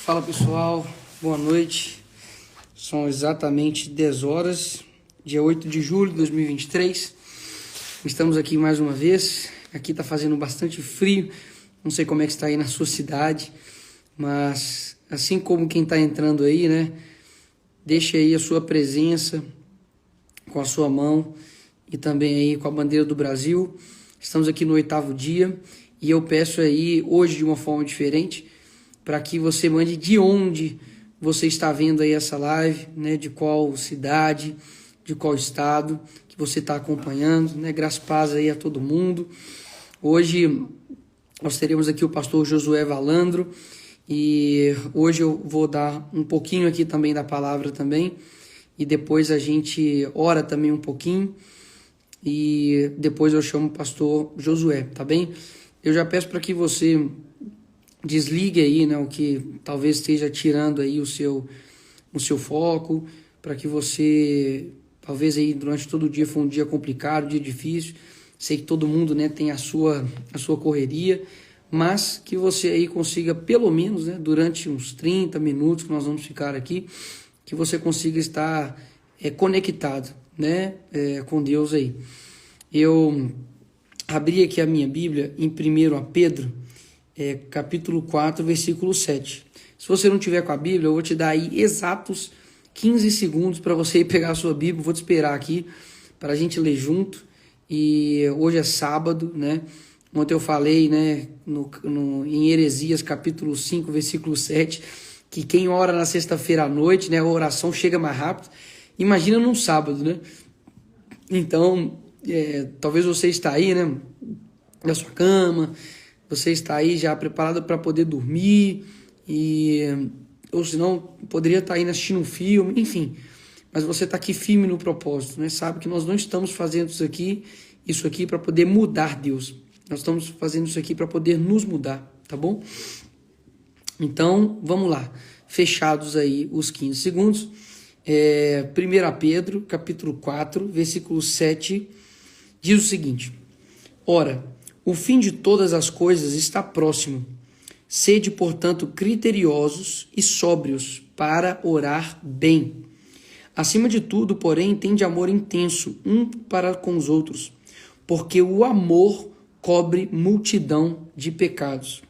Fala pessoal, boa noite. São exatamente 10 horas, dia 8 de julho de 2023. Estamos aqui mais uma vez. Aqui está fazendo bastante frio, não sei como é que está aí na sua cidade, mas assim como quem está entrando aí, né? Deixe aí a sua presença com a sua mão e também aí com a bandeira do Brasil. Estamos aqui no 8º dia e eu peço aí hoje de uma forma diferente para que você mande de onde você está vendo aí essa live, né? De qual cidade, de qual estado que você está acompanhando, né? Graças e paz aí a todo mundo. Hoje nós teremos aqui o pastor Josué Valandro e hoje eu vou dar um pouquinho aqui também da palavra também e depois a gente ora também um pouquinho e depois eu chamo o pastor Josué, tá bem? Eu já peço para que você desligue aí, né, o que talvez esteja tirando aí o seu foco, para que você, talvez aí durante todo o dia foi um dia complicado, um dia difícil, sei que todo mundo, né, tem a sua correria, mas que você aí consiga pelo menos, né, durante uns 30 minutos que nós vamos ficar aqui, que você consiga estar conectado, né, com Deus aí. Eu abri aqui a minha Bíblia em 1 Pedro, capítulo 4, versículo 7. Se você não tiver com a Bíblia, eu vou te dar aí exatos 15 segundos para você ir pegar a sua Bíblia. Vou te esperar aqui para a gente ler junto. E hoje é sábado, né? Ontem eu falei, né, em Heresias, capítulo 5, versículo 7, que quem ora na sexta-feira à noite, né, a oração chega mais rápido. Imagina num sábado, né? Então, talvez você está aí, né, na sua cama, você está aí já preparado para poder dormir, ou senão poderia estar aí assistindo um filme, enfim. Mas você está aqui firme no propósito, né? Sabe que nós não estamos fazendo isso aqui para poder mudar Deus. Nós estamos fazendo isso aqui para poder nos mudar, tá bom? Então, vamos lá. Fechados aí os 15 segundos. 1 Pedro, capítulo 4, versículo 7, diz o seguinte: Ora, o fim de todas as coisas está próximo. Sede, portanto, criteriosos e sóbrios para orar bem. Acima de tudo, porém, tende amor intenso um para com os outros, porque o amor cobre multidão de pecados.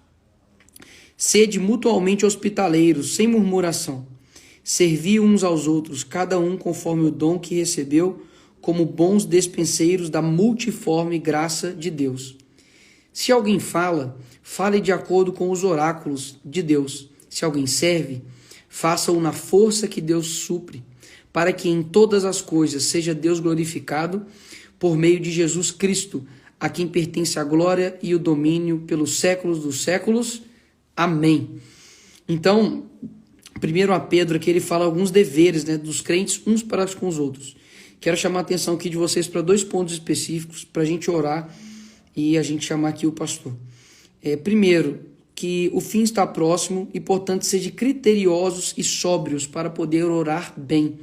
Sede mutualmente hospitaleiros, sem murmuração. Servi uns aos outros, cada um conforme o dom que recebeu, como bons despenseiros da multiforme graça de Deus. Se alguém fala, fale de acordo com os oráculos de Deus. Se alguém serve, faça-o na força que Deus supre, para que em todas as coisas seja Deus glorificado por meio de Jesus Cristo, a quem pertence a glória e o domínio pelos séculos dos séculos. Amém. Então, 1 Pedro aqui ele fala alguns deveres, né, dos crentes uns para com os outros. Quero chamar a atenção aqui de vocês para 2 pontos específicos para a gente orar e a gente chamar aqui o pastor. Primeiro, que o fim está próximo e, portanto, sejam criteriosos e sóbrios para poder orar bem.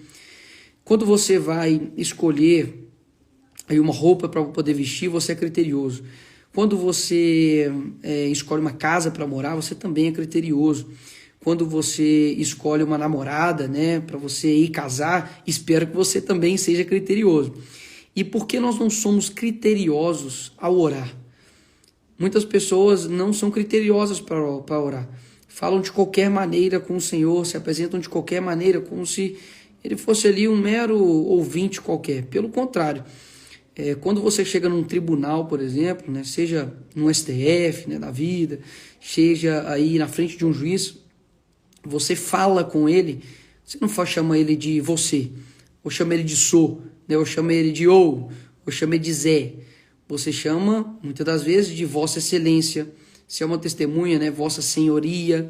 Quando você vai escolher aí uma roupa para poder vestir, você é criterioso. Quando você escolhe uma casa para morar, você também é criterioso. Quando você escolhe uma namorada, né, para você ir casar, espero que você também seja criterioso. E por que nós não somos criteriosos ao orar? Muitas pessoas não são criteriosas para orar. Falam de qualquer maneira com o Senhor, se apresentam de qualquer maneira, como se ele fosse ali um mero ouvinte qualquer. Pelo contrário, quando você chega num tribunal, por exemplo, né, seja no STF, né, da vida, seja aí na frente de um juiz, você fala com ele, você não chama ele de você, ou chama ele de sou, né, ou chama ele de ou chama ele de Zé. Você chama, muitas das vezes, de Vossa Excelência. Se é uma testemunha, né, Vossa Senhoria.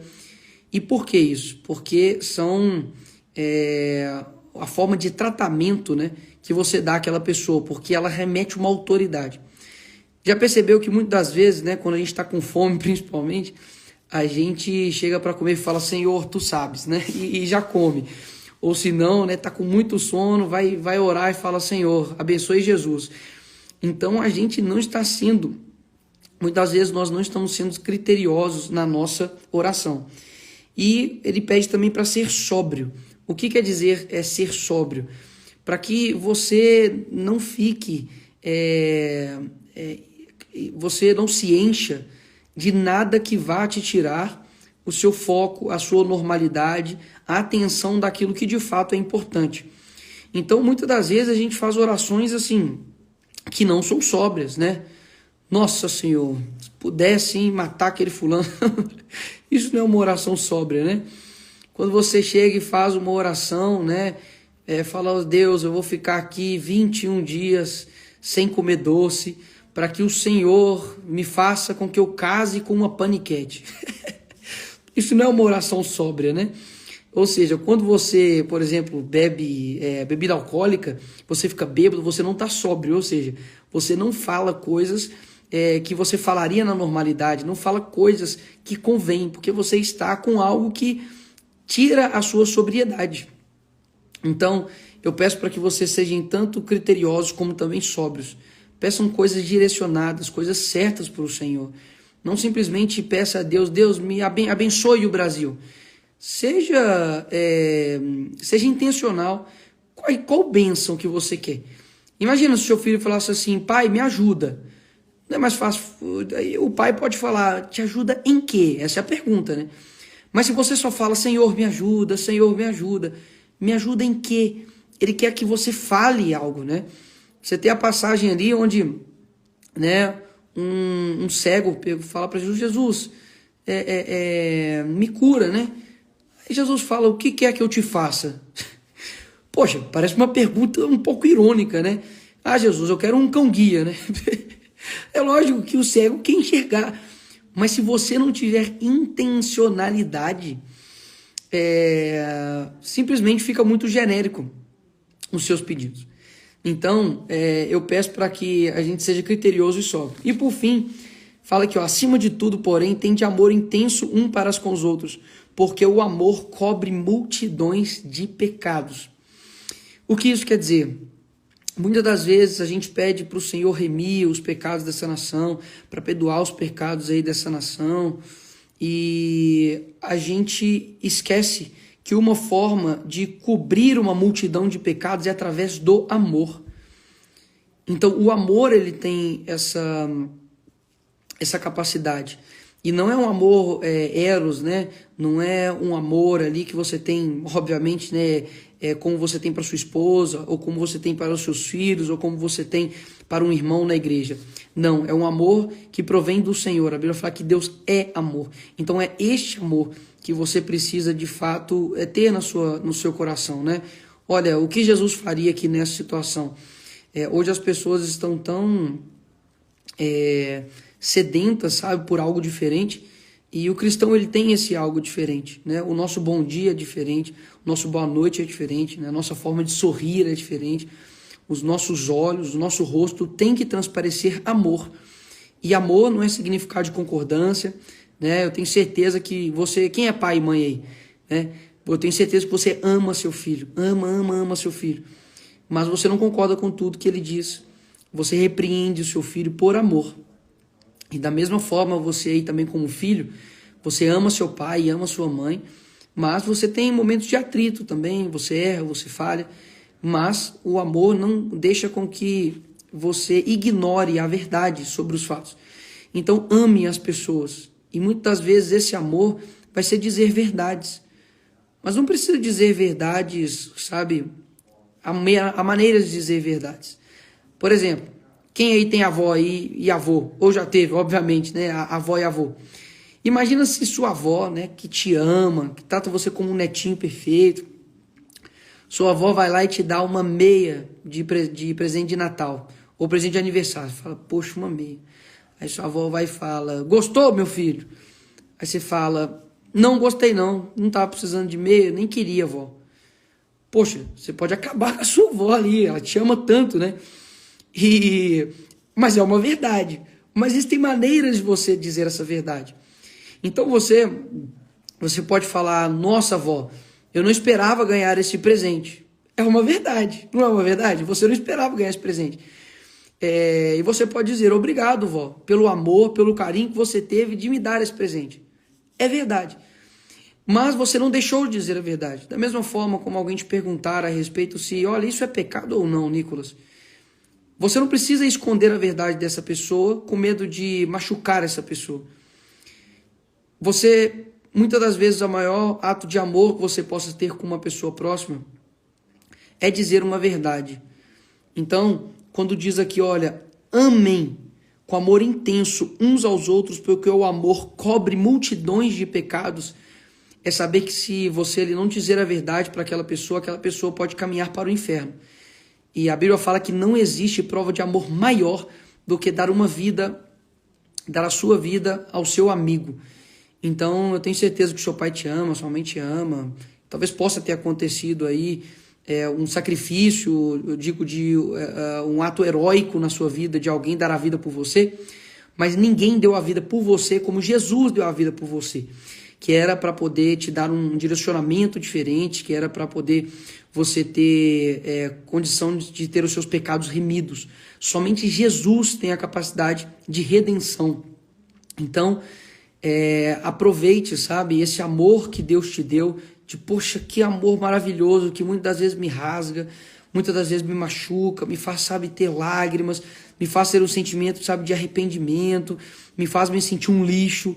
E por que isso? Porque são a forma de tratamento, né, que você dá àquela pessoa, porque ela remete uma autoridade. Já percebeu que muitas das vezes, né, quando a gente está com fome, principalmente, a gente chega para comer e fala, Senhor, tu sabes, né? E já come. Ou se não, né, tá com muito sono, vai orar e fala, Senhor, abençoe Jesus. Então a gente não está muitas vezes nós não estamos sendo criteriosos na nossa oração. E ele pede também para ser sóbrio. O que quer dizer ser sóbrio? Para que você não fique, você não se encha de nada que vá te tirar o seu foco, a sua normalidade, a atenção daquilo que de fato é importante. Então, muitas das vezes a gente faz orações assim, que não são sóbrias, né? Nossa Senhor, se pudesse matar aquele fulano. Isso não é uma oração sóbria, né? Quando você chega e faz uma oração, né? Fala, Deus, eu vou ficar aqui 21 dias sem comer doce, para que o Senhor me faça com que eu case com uma paniquete. Isso não é uma oração sóbria, né? Ou seja, quando você, por exemplo, bebe bebida alcoólica, você fica bêbado, você não está sóbrio, ou seja, você não fala coisas que você falaria na normalidade, não fala coisas que convém, porque você está com algo que tira a sua sobriedade. Então, eu peço para que vocês sejam tanto criteriosos como também sóbrios. Peçam coisas direcionadas, coisas certas para o Senhor. Não simplesmente peça a Deus, Deus me abençoe o Brasil. Seja intencional. Qual bênção que você quer? Imagina se o seu filho falasse assim, pai, me ajuda. Não é mais fácil. O pai pode falar, te ajuda em quê? Essa é a pergunta, né? Mas se você só fala, Senhor, me ajuda, Senhor, me ajuda em quê? Ele quer que você fale algo, né? Você tem a passagem ali onde, né, um cego fala para Jesus, me cura, né? Aí Jesus fala, o que quer que eu te faça? Poxa, parece uma pergunta um pouco irônica, né? Ah, Jesus, eu quero um cão-guia, né? É lógico que o cego quer enxergar, mas se você não tiver intencionalidade, simplesmente fica muito genérico os seus pedidos. Então, eu peço para que a gente seja criterioso e sóbrio. E por fim, fala aqui, ó, acima de tudo, porém, tende amor intenso um para com os outros, porque o amor cobre multidões de pecados. O que isso quer dizer? Muitas das vezes a gente pede para o Senhor remir os pecados dessa nação, para perdoar os pecados aí dessa nação, e a gente esquece que uma forma de cobrir uma multidão de pecados é através do amor. Então, o amor, ele tem essa capacidade. E não é um amor eros, né? Não é um amor ali que você tem, obviamente, né? Como você tem para sua esposa, ou como você tem para os seus filhos, ou como você tem para um irmão na igreja. Não, é um amor que provém do Senhor. A Bíblia fala que Deus é amor. Então é este amor que você precisa de fato ter no seu coração, né? Olha, o que Jesus faria aqui nessa situação? Hoje as pessoas estão tão sedentas, sabe, por algo diferente, e o cristão, ele tem esse algo diferente, né? O nosso bom dia é diferente, o nosso boa noite é diferente, né? A nossa forma de sorrir é diferente, os nossos olhos, o nosso rosto tem que transparecer amor. E amor não é significado de concordância, né? Eu tenho certeza que você, quem é pai e mãe aí, né? Eu tenho certeza que você ama seu filho, ama seu filho, mas você não concorda com tudo que ele diz. Você repreende o seu filho por amor. E da mesma forma, você aí também como filho, você ama seu pai e ama sua mãe, mas você tem momentos de atrito também, você erra, você falha, mas o amor não deixa com que você ignore a verdade sobre os fatos. Então ame as pessoas, e muitas vezes esse amor vai ser dizer verdades, mas não precisa dizer verdades, sabe, a maneira de dizer verdades. Por exemplo, quem aí tem avó aí e avô, ou já teve, obviamente, né, a avó e avô. Imagina se sua avó, né, que te ama, que trata você como um netinho perfeito, sua avó vai lá e te dá uma meia de presente de Natal, ou presente de aniversário. Você fala, poxa, uma meia. Aí sua avó vai e fala, gostou, meu filho? Aí você fala, não gostei não estava precisando de meia, nem queria, vó. Poxa, você pode acabar com a sua avó ali, ela te ama tanto, né? Mas é uma verdade. Mas existem maneiras de você dizer essa verdade. Então você pode falar, nossa, avó, eu não esperava ganhar esse presente. É uma verdade, não é uma verdade? Você não esperava ganhar esse presente. E você pode dizer, obrigado, vó, pelo amor, pelo carinho que você teve de me dar esse presente. É verdade. mas você não deixou de dizer a verdade. Da mesma forma como alguém te perguntar a respeito se, olha, isso é pecado ou não, Nicolas. Você não precisa esconder a verdade dessa pessoa com medo de machucar essa pessoa. Você, muitas das vezes, o maior ato de amor que você possa ter com uma pessoa próxima é dizer uma verdade. Então, quando diz aqui, olha, amem com amor intenso uns aos outros, porque o amor cobre multidões de pecados, é saber que se você ele não dizer a verdade para aquela pessoa pode caminhar para o inferno. E a Bíblia fala que não existe prova de amor maior do que dar uma vida, dar a sua vida ao seu amigo. Então, eu tenho certeza que o seu pai te ama, sua mãe te ama. Talvez possa ter acontecido aí um sacrifício, eu digo um ato heróico na sua vida, de alguém dar a vida por você, mas ninguém deu a vida por você como Jesus deu a vida por você, que era para poder te dar um direcionamento diferente, que era para poder você ter condição de ter os seus pecados remidos. Somente Jesus tem a capacidade de redenção. Então, aproveite, sabe, esse amor que Deus te deu, de poxa, que amor maravilhoso, que muitas das vezes me rasga, muitas das vezes me machuca, me faz, sabe, ter lágrimas, me faz ter um sentimento, sabe, de arrependimento, me faz me sentir um lixo,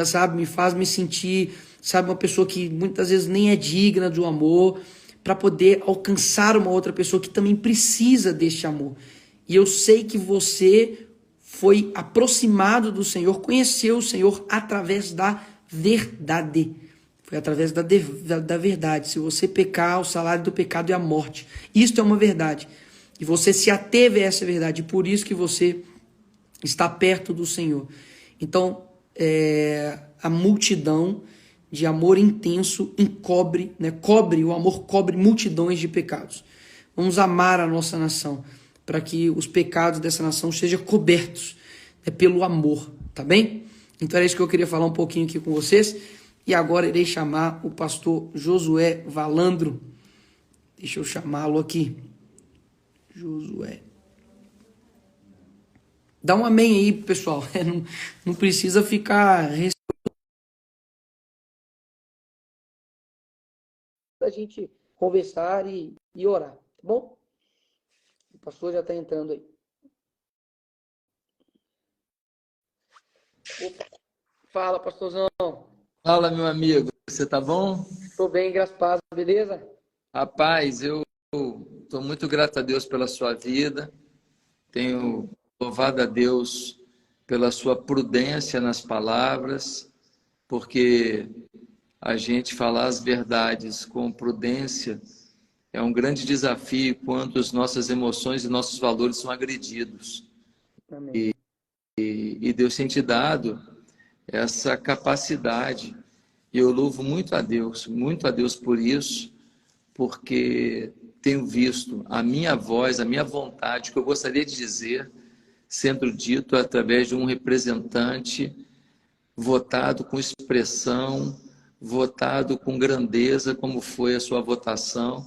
sabe, me faz me sentir, sabe, uma pessoa que muitas vezes nem é digna do amor, para poder alcançar uma outra pessoa que também precisa deste amor. E eu sei que você foi aproximado do Senhor, conheceu o Senhor através da verdade. Foi através da verdade. Se você pecar, o salário do pecado é a morte. Isto é uma verdade. E você se ateve a essa verdade. Por isso que você está perto do Senhor. Então, a multidão de amor intenso encobre, né? O amor cobre multidões de pecados. Vamos amar a nossa nação, para que os pecados dessa nação sejam cobertos, né, pelo amor, tá bem? Então era isso que eu queria falar um pouquinho aqui com vocês. E agora irei chamar o pastor Josué Valandro. Deixa eu chamá-lo aqui. Josué. Dá um amém aí, pessoal. Não precisa ficar... a gente conversar e orar, tá bom? O pastor já está entrando aí. Opa. Fala, pastorzão. Fala, meu amigo, você tá bom? Tô bem, graças a Deus, beleza? Rapaz, eu estou muito grato a Deus pela sua vida, tenho louvado a Deus pela sua prudência nas palavras, porque a gente falar as verdades com prudência é um grande desafio quando as nossas emoções e nossos valores são agredidos. Amém. E Deus tem te dado essa capacidade. E eu louvo muito a Deus por isso, porque tenho visto a minha voz, a minha vontade, o que eu gostaria de dizer, sendo dito através de um representante votado com expressão, votado com grandeza, como foi a sua votação.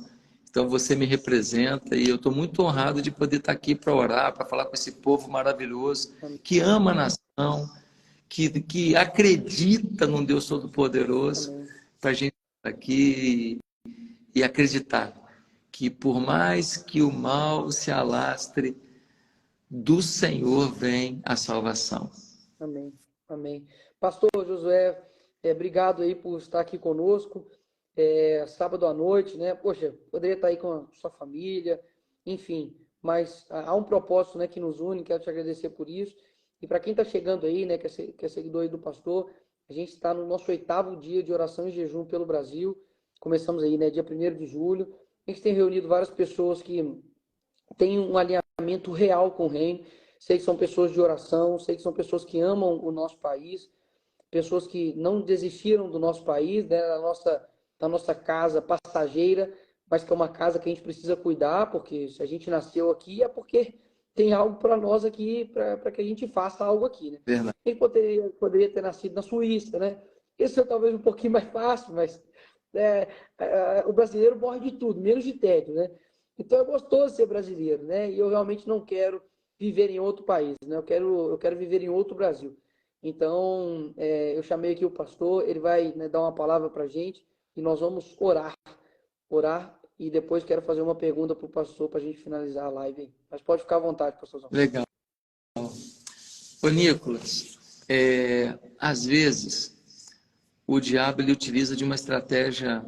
Então você me representa e eu estou muito honrado de poder estar aqui para orar, para falar com esse povo maravilhoso que ama a nação, que acredita num Deus Todo-Poderoso, para a gente estar aqui e acreditar que por mais que o mal se alastre, do Senhor vem a salvação. Amém. Amém. Pastor Josué, obrigado aí por estar aqui conosco. Sábado à noite, né? Poxa, poderia estar aí com a sua família, enfim, mas há um propósito, né, que nos une, quero te agradecer por isso. E para quem está chegando aí, né, que é seguidor aí do pastor, a gente está no nosso 8º dia de oração e jejum pelo Brasil. Começamos aí, né, dia 1º de julho. A gente tem reunido várias pessoas que têm um alinhamento real com o reino. Sei que são pessoas de oração, sei que são pessoas que amam o nosso país, pessoas que não desistiram do nosso país, né, da nossa casa passageira, mas que é uma casa que a gente precisa cuidar, porque se a gente nasceu aqui é porque tem algo para nós aqui, para que a gente faça algo aqui, né? Verdade. Quem poderia ter nascido na Suíça, né? Esse é talvez um pouquinho mais fácil, mas o brasileiro morre de tudo, menos de tédio, né? Então é gostoso ser brasileiro, né? E eu realmente não quero viver em outro país, né? Eu quero viver em outro Brasil. Então, eu chamei aqui o pastor, ele vai, né, dar uma palavra para a gente e nós vamos orar e depois quero fazer uma pergunta para o pastor para a gente finalizar a live aí. Mas pode ficar à vontade, pastorzão. Legal. Ô, Nicolas, às vezes o diabo ele utiliza de uma estratégia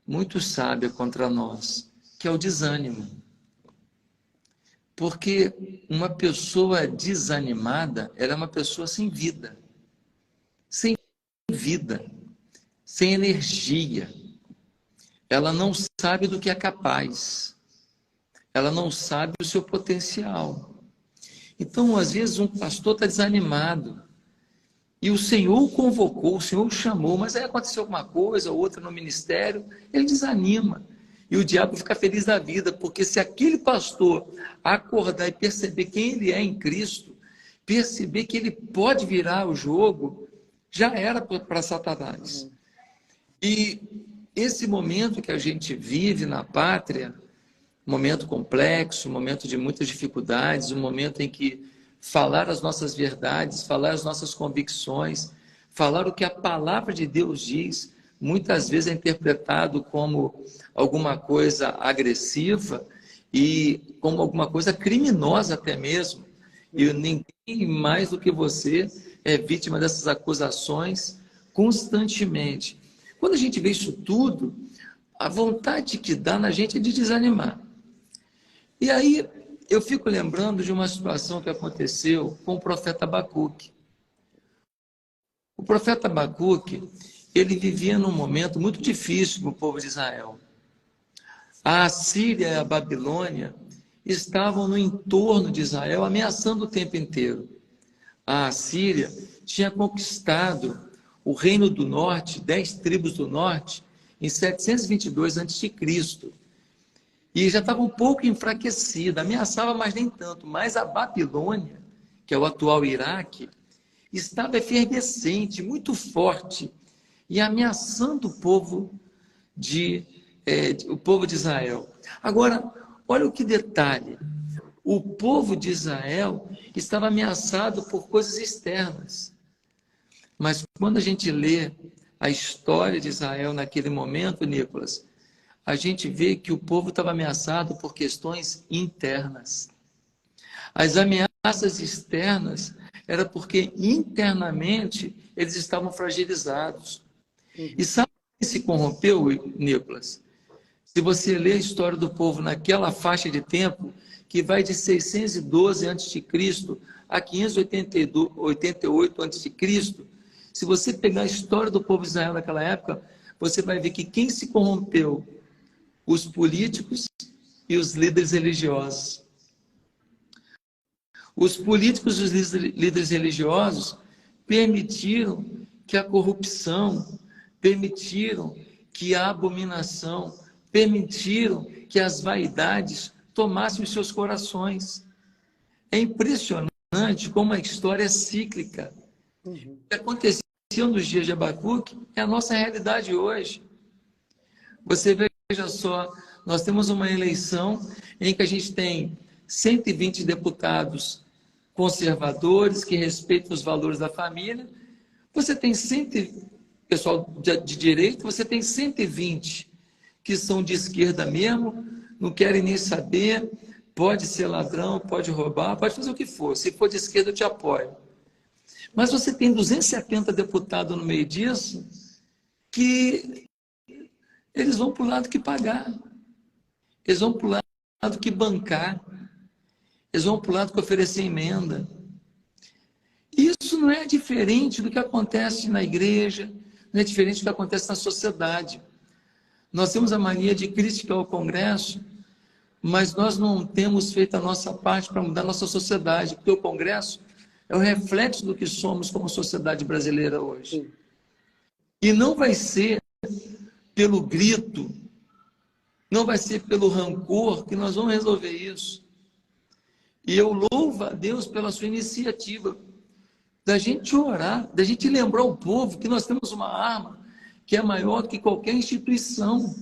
muito sábia contra nós, que é o desânimo. Porque uma pessoa desanimada, ela é uma pessoa sem vida, sem vida, sem energia. Ela não sabe do que é capaz. Ela não sabe o seu potencial. Então, às vezes, um pastor está desanimado. E o Senhor o convocou, o Senhor o chamou, mas aí aconteceu alguma coisa, outra no ministério, ele desanima. E o diabo fica feliz da vida, porque se aquele pastor acordar e perceber quem ele é em Cristo, perceber que ele pode virar o jogo, já era para Satanás. E esse momento que a gente vive na pátria, um momento complexo, um momento de muitas dificuldades, um momento em que falar as nossas verdades, falar as nossas convicções, falar o que a palavra de Deus diz, muitas vezes é interpretado como alguma coisa agressiva e como alguma coisa criminosa até mesmo. E ninguém mais do que você é vítima dessas acusações constantemente. Quando a gente vê isso tudo, a vontade que dá na gente é de desanimar. E aí eu fico lembrando de uma situação que aconteceu com o profeta Abacuque. O profeta Abacuque, ele vivia num momento muito difícil para o povo de Israel. A Assíria e a Babilônia estavam no entorno de Israel, ameaçando o tempo inteiro. A Assíria tinha conquistado o reino do norte, 10 tribos do norte, em 722 a.C. E já estava um pouco enfraquecida, ameaçava, mas nem tanto. Mas a Babilônia, que é o atual Iraque, estava efervescente, muito forte, e ameaçando o povo de Israel. Agora, olha o que detalhe. O povo de Israel estava ameaçado por coisas externas. Mas quando a gente lê a história de Israel naquele momento, Nicolas, a gente vê que o povo estava ameaçado por questões internas. As ameaças externas era porque internamente eles estavam fragilizados. E sabe quem se corrompeu, Nicolas? Se você ler a história do povo naquela faixa de tempo, que vai de 612 a.C. a 588 a.C., se você pegar a história do povo de Israel naquela época, você vai ver que quem se corrompeu? Os políticos e os líderes religiosos. Os políticos e os líderes religiosos permitiram que a corrupção, permitiram que a abominação, permitiram que as vaidades tomassem os seus corações. É impressionante como a história é cíclica. O que aconteceu nos dias de Abacuque é a nossa realidade hoje. Você veja só, nós temos uma eleição em que a gente tem 120 deputados conservadores que respeitam os valores da família. Você tem pessoal de direita, você tem 120 que são de esquerda mesmo, não querem nem saber, pode ser ladrão, pode roubar, pode fazer o que for. Se for de esquerda, eu te apoio. Mas você tem 270 deputados no meio disso que eles vão para o lado que pagar. Eles vão para o lado que bancar. Eles vão para o lado que oferecer emenda. Isso não é diferente do que acontece na igreja, não é diferente do que acontece na sociedade. Nós temos a mania de criticar o Congresso, mas nós não temos feito a nossa parte para mudar a nossa sociedade, porque o Congresso é o reflexo do que somos como sociedade brasileira hoje. E não vai ser pelo grito, não vai ser pelo rancor que nós vamos resolver isso. E eu louvo a Deus pela sua iniciativa, da gente orar, da gente lembrar o povo que nós temos uma arma que é maior do que qualquer instituição.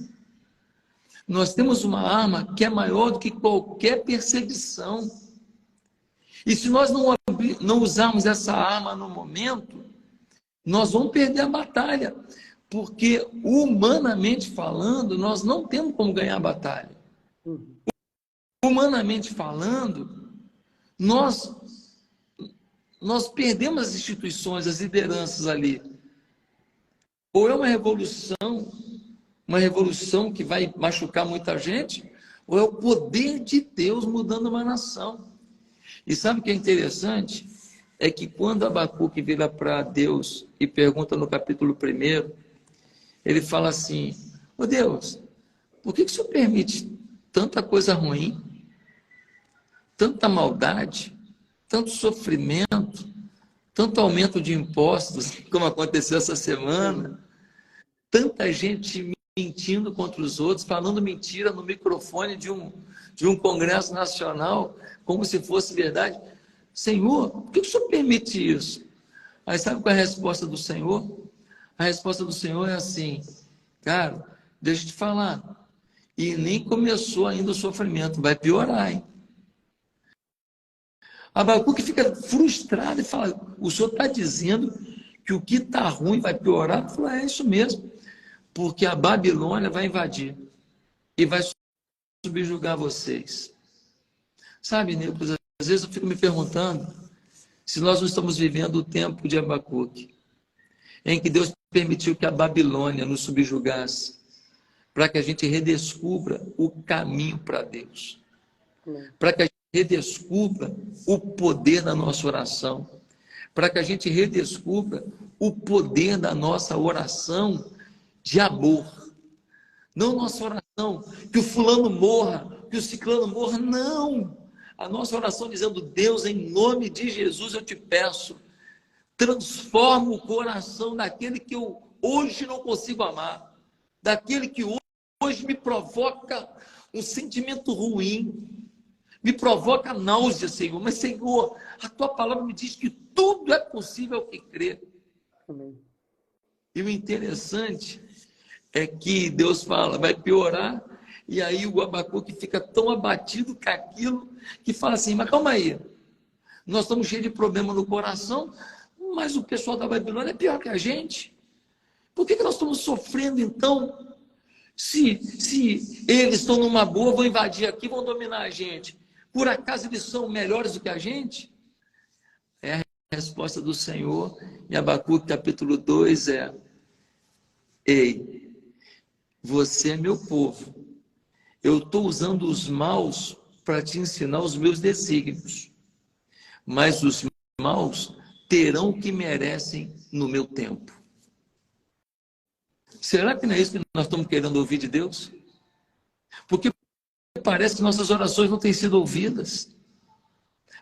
Nós temos uma arma que é maior do que qualquer perseguição. E se nós não usarmos essa arma no momento, nós vamos perder a batalha. Porque, humanamente falando, nós não temos como ganhar a batalha. Humanamente falando, nós perdemos as instituições, as lideranças ali. Ou é uma revolução que vai machucar muita gente, ou é o poder de Deus mudando uma nação. E sabe o que é interessante? É que quando Abacuque vira para Deus e pergunta no capítulo 1, ele fala assim: ô Deus, por que o Senhor permite tanta coisa ruim, tanta maldade, tanto sofrimento, tanto aumento de impostos, como aconteceu essa semana, tanta gente mentindo contra os outros, falando mentira no microfone de um Congresso Nacional, como se fosse verdade. Senhor, por que o Senhor permite isso? Aí sabe qual é a resposta do Senhor? A resposta do Senhor é assim: cara, deixa eu te falar, e nem começou ainda o sofrimento, vai piorar, hein? Abacuque fica frustrado e fala: o senhor está dizendo que o que está ruim vai piorar? Ele fala: é isso mesmo, porque a Babilônia vai invadir e vai subjugar vocês. Sabe, Nicolas, às vezes eu fico me perguntando se nós não estamos vivendo o tempo de Abacuque, em que Deus permitiu que a Babilônia nos subjugasse, para que a gente redescubra o caminho para Deus, para que a gente redescubra o poder da nossa oração, para que a gente redescubra o poder da nossa oração de amor. Não nossa oração que o fulano morra, que o ciclano morra, não. A nossa oração dizendo: Deus, em nome de Jesus eu te peço, transforma o coração daquele que eu hoje não consigo amar, daquele que hoje me provoca um sentimento ruim, me provoca náusea, Senhor. Mas, Senhor, a tua palavra me diz que tudo é possível ao que crê. Amém. E o interessante é que Deus fala: vai piorar. E aí o Abacuque fica tão abatido com aquilo que fala assim: mas calma aí, nós estamos cheios de problema no coração, mas o pessoal da Babilônia é pior que a gente. Por que nós estamos sofrendo então? Se eles estão numa boa, vão invadir aqui, vão dominar a gente. Por acaso eles são melhores do que a gente? É a resposta do Senhor em Abacuque capítulo 2 é: ei, você é meu povo. Eu estou usando os maus para te ensinar os meus desígnios. Mas os maus terão o que merecem no meu tempo. Será que não é isso que nós estamos querendo ouvir de Deus? Porque parece que nossas orações não têm sido ouvidas.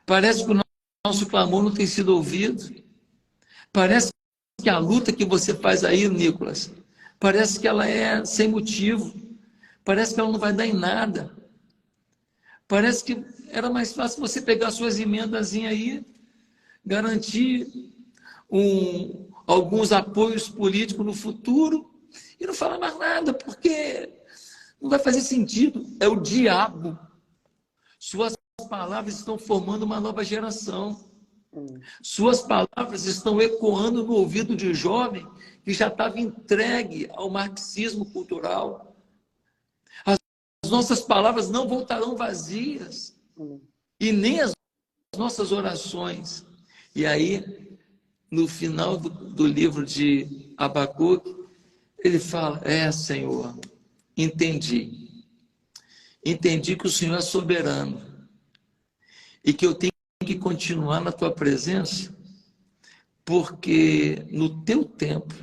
Parece que o nosso clamor não tem sido ouvido. Parece que a luta que você faz aí, Nicolas, parece que ela é sem motivo. Parece que ela não vai dar em nada. Parece que era mais fácil você pegar suas emendazinhas aí, garantir alguns apoios políticos no futuro e não falar mais nada, porque não vai fazer sentido. É o diabo. Suas palavras estão formando uma nova geração. Suas palavras estão ecoando no ouvido de jovem que já estava entregue ao marxismo cultural. As nossas palavras não voltarão vazias. E nem as nossas orações. E aí, no final do livro de Abacuque, ele fala: Senhor, entendi. Entendi que o Senhor é soberano. E que eu tenho que continuar na tua presença, porque no teu tempo,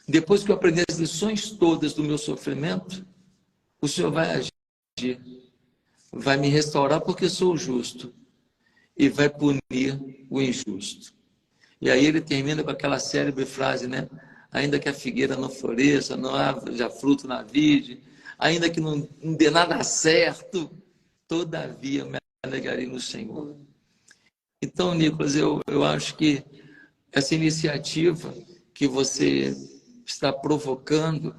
depois que eu aprender as lições todas do meu sofrimento, o Senhor vai agir, vai me restaurar porque sou justo e vai punir o injusto. E aí ele termina com aquela célebre frase, né? Ainda que a figueira não floresça, não haja fruto na vide, ainda que não dê nada certo, todavia me alegrarei no Senhor. Então, Nicolas, eu acho que essa iniciativa que você está provocando,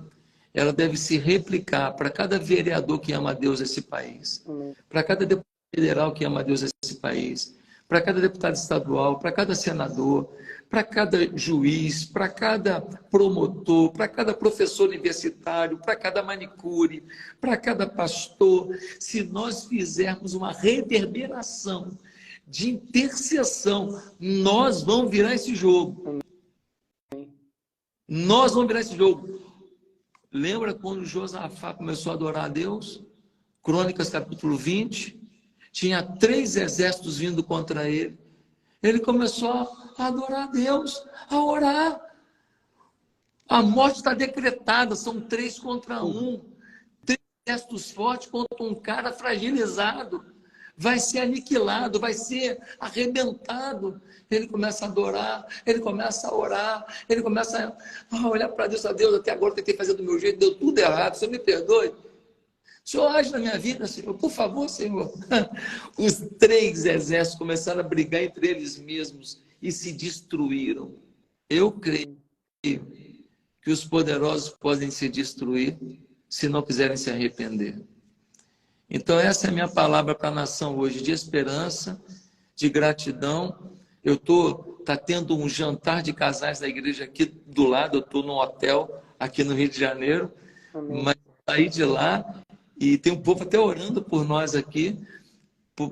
ela deve se replicar para cada vereador que ama a Deus nesse país, para cada deputado federal que ama a Deus nesse país, para cada deputado estadual, para cada senador, para cada juiz, para cada promotor, para cada professor universitário, para cada manicure, para cada pastor. Se nós fizermos uma reverberação de intercessão, nós vamos virar esse jogo. Nós vamos virar esse jogo. Lembra quando Josafá começou a adorar a Deus? Crônicas capítulo 20. Tinha 3 exércitos vindo contra ele. Ele começou a adorar a Deus, a orar. A morte está decretada, são 3 contra 1. 3 exércitos fortes contra um cara fragilizado. Vai ser aniquilado, vai ser arrebentado. Ele começa a adorar, ele começa a orar, ele começa a olhar para Deus. A Deus, até agora eu tentei fazer do meu jeito, deu tudo errado, Senhor me perdoe. O Senhor age na minha vida, Senhor, por favor, Senhor. Os 3 exércitos começaram a brigar entre eles mesmos e se destruíram. Eu creio que os poderosos podem se destruir se não quiserem se arrepender. Então, essa é a minha palavra para a nação hoje, de esperança, de gratidão. Eu tá tendo um jantar de casais da igreja aqui do lado, eu estou num hotel aqui no Rio de Janeiro, Amém. mas saí de lá e tem um povo até orando por nós aqui,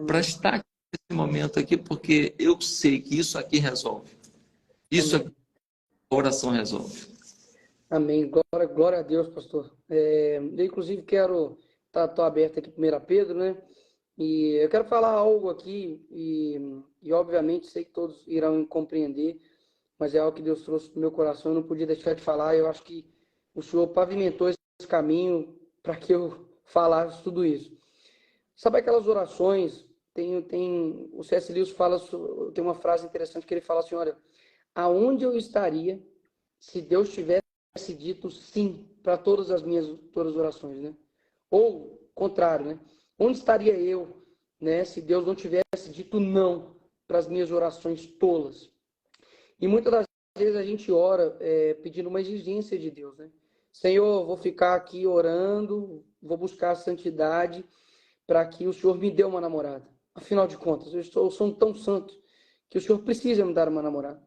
para estar nesse momento aqui, porque eu sei que isso aqui resolve. Isso aqui, a oração resolve. Amém. Glória a Deus, pastor. Eu, inclusive, quero... Estou aberto aqui para 1 Pedro, né? E eu quero falar algo aqui, e obviamente sei que todos irão compreender, mas é algo que Deus trouxe para o meu coração, eu não podia deixar de falar. Eu acho que o Senhor pavimentou esse caminho para que eu falasse tudo isso. Sabe aquelas orações? O C.S. Lewis fala, tem uma frase interessante que ele fala assim: olha, aonde eu estaria se Deus tivesse dito sim para todas as orações, né? Ou, contrário, né? Onde estaria eu, né, se Deus não tivesse dito não para as minhas orações tolas? E muitas das vezes a gente ora pedindo uma exigência de Deus, né? Senhor, vou ficar aqui orando, vou buscar a santidade para que o Senhor me dê uma namorada. Afinal de contas, eu sou tão santo que o Senhor precisa me dar uma namorada.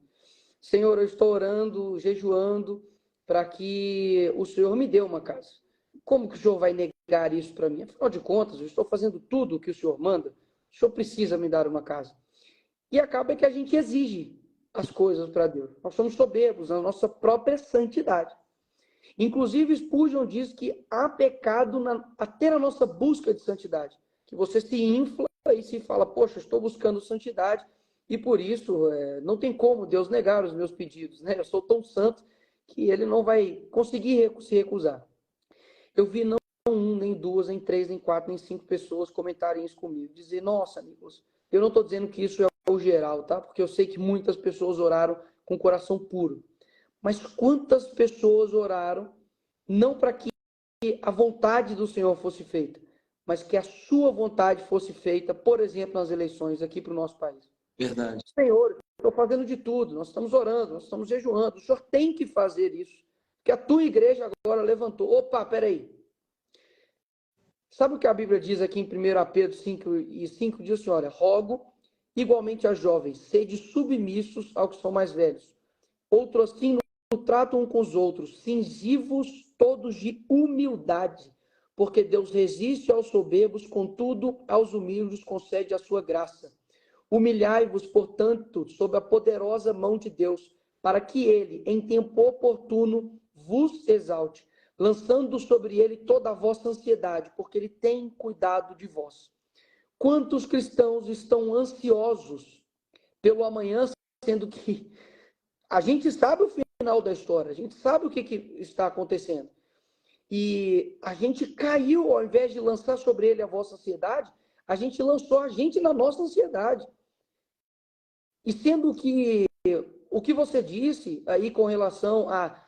Senhor, eu estou orando, jejuando, para que o Senhor me dê uma casa. Como que o Senhor vai negar isso para mim? Afinal de contas, eu estou fazendo tudo o que o Senhor manda. O Senhor precisa me dar uma casa. E acaba que a gente exige as coisas para Deus. Nós somos soberbos na nossa própria santidade. Inclusive, Spurgeon diz que há pecado até na nossa busca de santidade. Que você se infla e se fala, poxa, estou buscando santidade e por isso não tem como Deus negar os meus pedidos, né? Eu sou tão santo que ele não vai conseguir se recusar. Eu vi não 1, nem 2, nem 3, nem 4, nem 5 pessoas comentarem isso comigo. Dizer, nossa, amigos, eu não estou dizendo que isso é o geral, tá? Porque eu sei que muitas pessoas oraram com o coração puro. Mas quantas pessoas oraram não para que a vontade do Senhor fosse feita, mas que a sua vontade fosse feita, por exemplo, nas eleições aqui para o nosso país. Verdade. Senhor, estou fazendo de tudo, nós estamos orando, nós estamos jejuando, o Senhor tem que fazer isso. Porque a tua igreja agora levantou. Opa, peraí. Sabe o que a Bíblia diz aqui em 1 Pedro 5:5? Diz assim, olha, rogo igualmente a jovens, sede submissos aos que são mais velhos. Outros assim no trato um com os outros, cingivos todos de humildade, porque Deus resiste aos soberbos, contudo aos humildes concede a sua graça. Humilhai-vos, portanto, sob a poderosa mão de Deus, para que ele, em tempo oportuno, vos exalte, lançando sobre ele toda a vossa ansiedade, porque ele tem cuidado de vós. Quantos cristãos estão ansiosos pelo amanhã, sendo que a gente sabe o final da história, a gente sabe o que está acontecendo. E a gente caiu, ao invés de lançar sobre ele a vossa ansiedade, a gente lançou a gente na nossa ansiedade. E sendo que o que você disse aí com relação a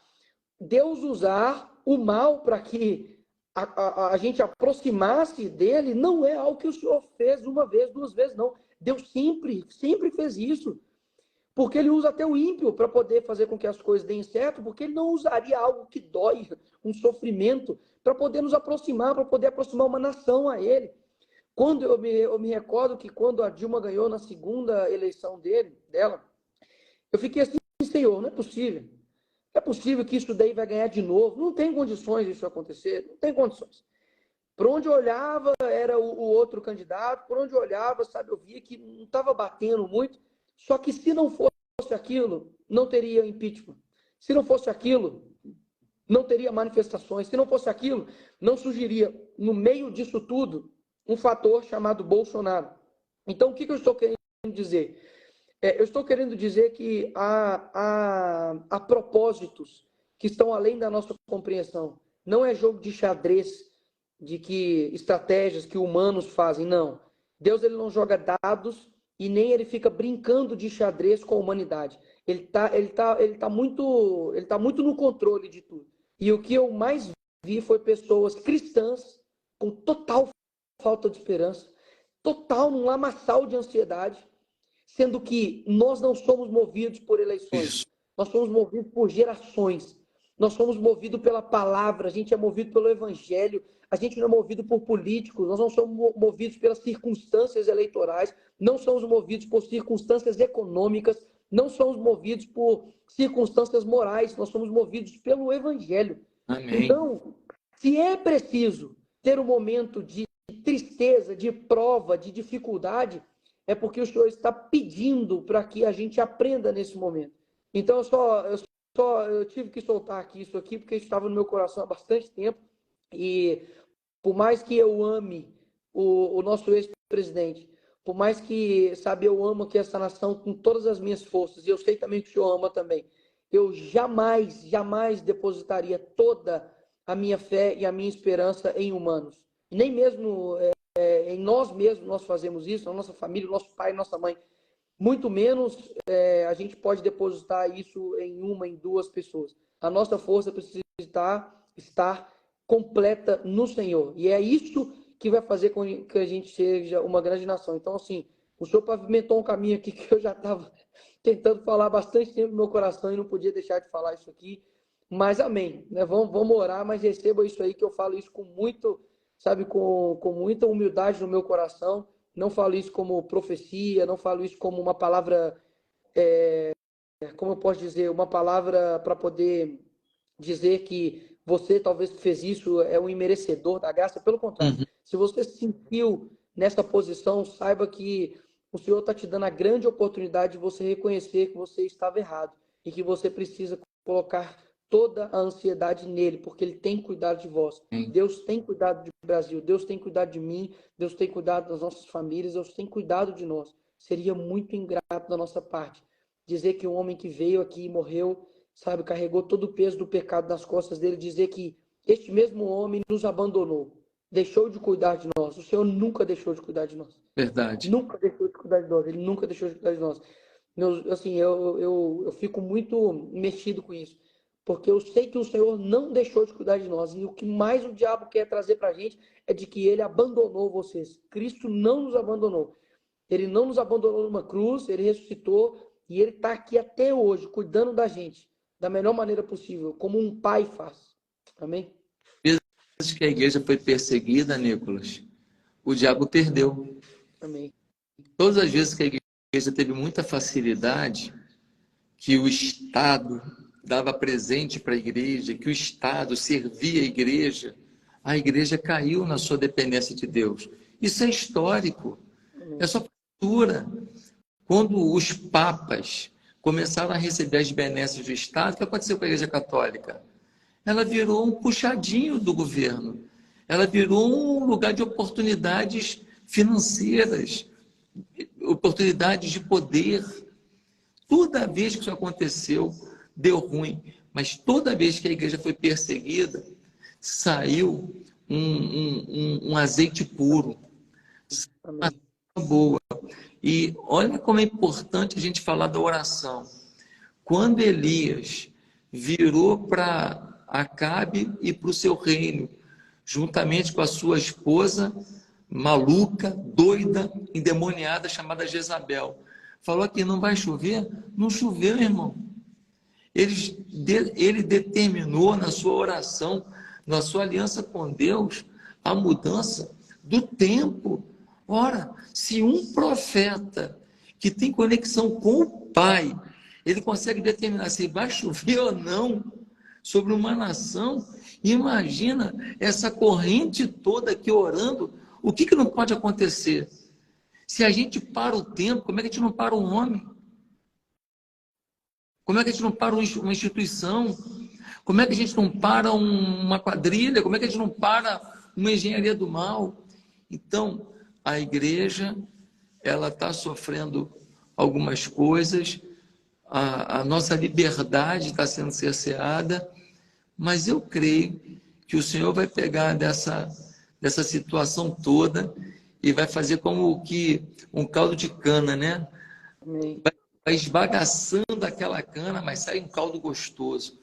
Deus usar o mal para que a gente aproximasse dele, não é algo que o Senhor fez uma vez, 2 vezes, não. Deus sempre fez isso. Porque ele usa até o ímpio para poder fazer com que as coisas deem certo, porque ele não usaria algo que dói, um sofrimento, para poder nos aproximar, para poder aproximar uma nação a ele. Quando eu me recordo que quando a Dilma ganhou na segunda eleição dela, eu fiquei assim, Senhor, não é possível. Não é possível que isso daí vai ganhar de novo. Não tem condições disso acontecer. Não tem condições. Por onde eu olhava era o outro candidato, por onde eu olhava, sabe, eu via que não estava batendo muito. Só que se não fosse aquilo, não teria impeachment. Se não fosse aquilo, não teria manifestações. Se não fosse aquilo, não surgiria, no meio disso tudo, um fator chamado Bolsonaro. Então, o que eu estou querendo dizer? Eu estou querendo dizer que há propósitos que estão além da nossa compreensão. Não é jogo de xadrez, de que estratégias que humanos fazem, não. Deus ele não joga dados e nem ele fica brincando de xadrez com a humanidade. Ele tá muito no controle de tudo. E o que eu mais vi foi pessoas cristãs com total falta de esperança, total num lamaçal de ansiedade, sendo que nós não somos movidos por eleições, nós somos movidos por gerações, nós somos movidos pela palavra, a gente é movido pelo evangelho, a gente não é movido por políticos, nós não somos movidos pelas circunstâncias eleitorais, não somos movidos por circunstâncias econômicas, não somos movidos por circunstâncias morais, nós somos movidos pelo evangelho. Amém. Então, se é preciso ter um momento de tristeza, de prova, de dificuldade, é porque o Senhor está pedindo para que a gente aprenda nesse momento. Então, eu tive que soltar aqui isso aqui, porque estava no meu coração há bastante tempo, e por mais que eu ame o nosso ex-presidente, por mais que, sabe, eu amo aqui essa nação com todas as minhas forças, e eu sei também que o Senhor ama também, eu jamais depositaria toda a minha fé e a minha esperança em humanos. Nem mesmo em nós mesmos nós fazemos isso, na nossa família, nosso pai, nossa mãe. Muito menos a gente pode depositar isso em uma, em duas pessoas. A nossa força precisa estar completa no Senhor. E é isso que vai fazer com que a gente seja uma grande nação. Então, assim, o Senhor pavimentou um caminho aqui que eu já estava tentando falar bastante tempo no meu coração e não podia deixar de falar isso aqui. Mas amém, né? Vamos orar, mas receba isso aí, que eu falo isso com muito, sabe, com muita humildade no meu coração. Não falo isso como profecia, não falo isso como uma palavra, como eu posso dizer, uma palavra para poder dizer que você talvez fez isso é um imerecedor da graça. Pelo contrário, se você se sentiu nessa posição, saiba que o Senhor está te dando a grande oportunidade de você reconhecer que você estava errado e que você precisa colocar toda a ansiedade nele, porque ele tem cuidado de vós. Deus tem cuidado do Brasil, Deus tem cuidado de mim, Deus tem cuidado das nossas famílias, Deus tem cuidado de nós. Seria muito ingrato da nossa parte dizer que um homem que veio aqui e morreu, sabe, carregou todo o peso do pecado nas costas dele, dizer que este mesmo homem nos abandonou, deixou de cuidar de nós. O Senhor nunca deixou de cuidar de nós. Verdade. Nunca deixou de cuidar de nós, ele nunca deixou de cuidar de nós. Assim, eu fico muito mexido com isso, porque eu sei que o Senhor não deixou de cuidar de nós, e o que mais o diabo quer trazer para a gente é de que ele abandonou vocês. Cristo não nos abandonou. Ele não nos abandonou numa cruz, ele ressuscitou, e ele está aqui até hoje, cuidando da gente, da melhor maneira possível, como um pai faz. Amém? Vezes que a igreja foi perseguida, Nicolas, o diabo perdeu. Amém. Todas as vezes que a igreja teve muita facilidade, que o Estado dava presente para a igreja, que o Estado servia a igreja caiu na sua dependência de Deus. Isso é histórico. É só cultura. Quando os papas começaram a receber as benesses do Estado, o que aconteceu com a Igreja Católica? Ela virou um puxadinho do governo. Ela virou um lugar de oportunidades financeiras, oportunidades de poder. Toda vez que isso aconteceu, deu ruim. Mas toda vez que a igreja foi perseguida, saiu um azeite puro. Uma boa. E olha como é importante a gente falar da oração. Quando Elias virou para Acabe e para o seu reino, juntamente com a sua esposa, maluca, doida, endemoniada, chamada Jezabel, falou que não vai chover? Não choveu, irmão. Ele determinou na sua oração, na sua aliança com Deus, a mudança do tempo. Ora, se um profeta que tem conexão com o Pai, ele consegue determinar se vai chover ou não sobre uma nação, imagina essa corrente toda aqui orando, o que não pode acontecer? Se a gente para o tempo, como é que a gente não para um homem? Como é que a gente não para uma instituição? Como é que a gente não para uma quadrilha? Como é que a gente não para uma engenharia do mal? Então, a igreja, ela está sofrendo algumas coisas, a nossa liberdade está sendo cerceada, mas eu creio que o Senhor vai pegar dessa situação toda e vai fazer como que um caldo de cana, né? Amém. Vai esbagaçando aquela cana, mas sai um caldo gostoso.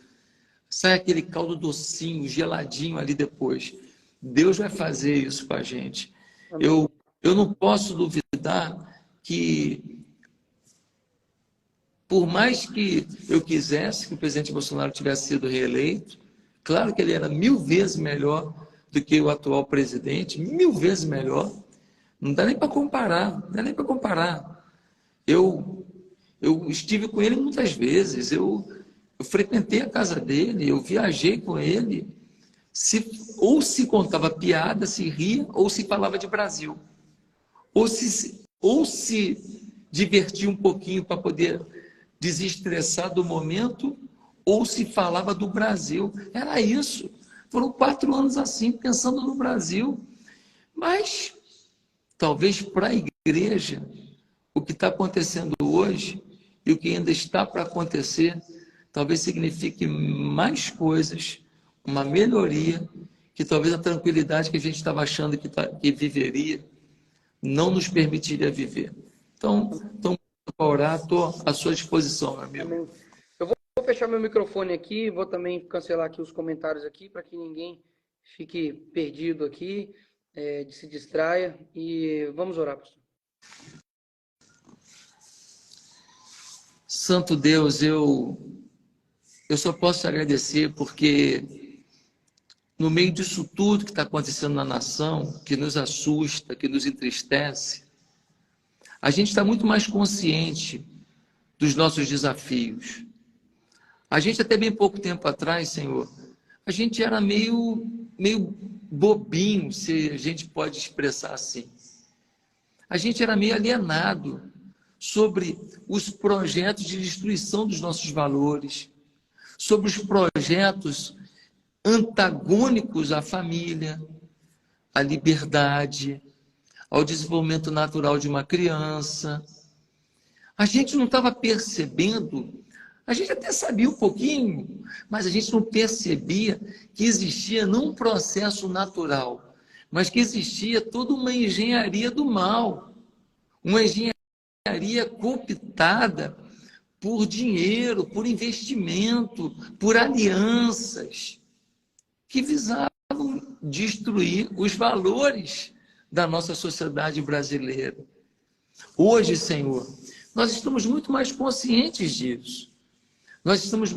Sai aquele caldo docinho, geladinho ali depois. Deus vai fazer isso com a gente. Amém. Eu não posso duvidar que, por mais que eu quisesse que o presidente Bolsonaro tivesse sido reeleito, claro que ele era 1000 vezes melhor do que o atual presidente, 1000 vezes melhor. Não dá nem para comparar, não dá nem para comparar. Eu estive com ele muitas vezes, eu frequentei a casa dele, eu viajei com ele. Ou se contava piada, se ria, ou se falava de Brasil. Ou se divertia um pouquinho para poder desestressar do momento, ou se falava do Brasil. Era isso. Foram 4 anos assim, pensando no Brasil. Mas, talvez para a igreja, o que está acontecendo hoje e o que ainda está para acontecer, talvez signifique mais coisas, uma melhoria, que talvez a tranquilidade que a gente estava achando que viveria, não nos permitiria viver. Então para orar, estou à sua disposição, meu amigo. Amém. Eu vou fechar meu microfone aqui, vou também cancelar aqui os comentários aqui, para que ninguém fique perdido aqui, se distraia. E vamos orar, pastor. Santo Deus, eu só posso te agradecer porque no meio disso tudo que está acontecendo na nação, que nos assusta, que nos entristece, a gente está muito mais consciente dos nossos desafios. A gente até bem pouco tempo atrás, Senhor, a gente era meio bobinho, se a gente pode expressar assim. A gente era meio alienado sobre os projetos de destruição dos nossos valores, sobre os projetos antagônicos à família, à liberdade, ao desenvolvimento natural de uma criança. A gente não estava percebendo, a gente até sabia um pouquinho, mas a gente não percebia que existia não um processo natural, mas que existia toda uma engenharia do mal, uma engenharia cooptada por dinheiro, por investimento, por alianças, que visavam destruir os valores da nossa sociedade brasileira. Hoje, Senhor, nós estamos muito mais conscientes disso. Nós estamos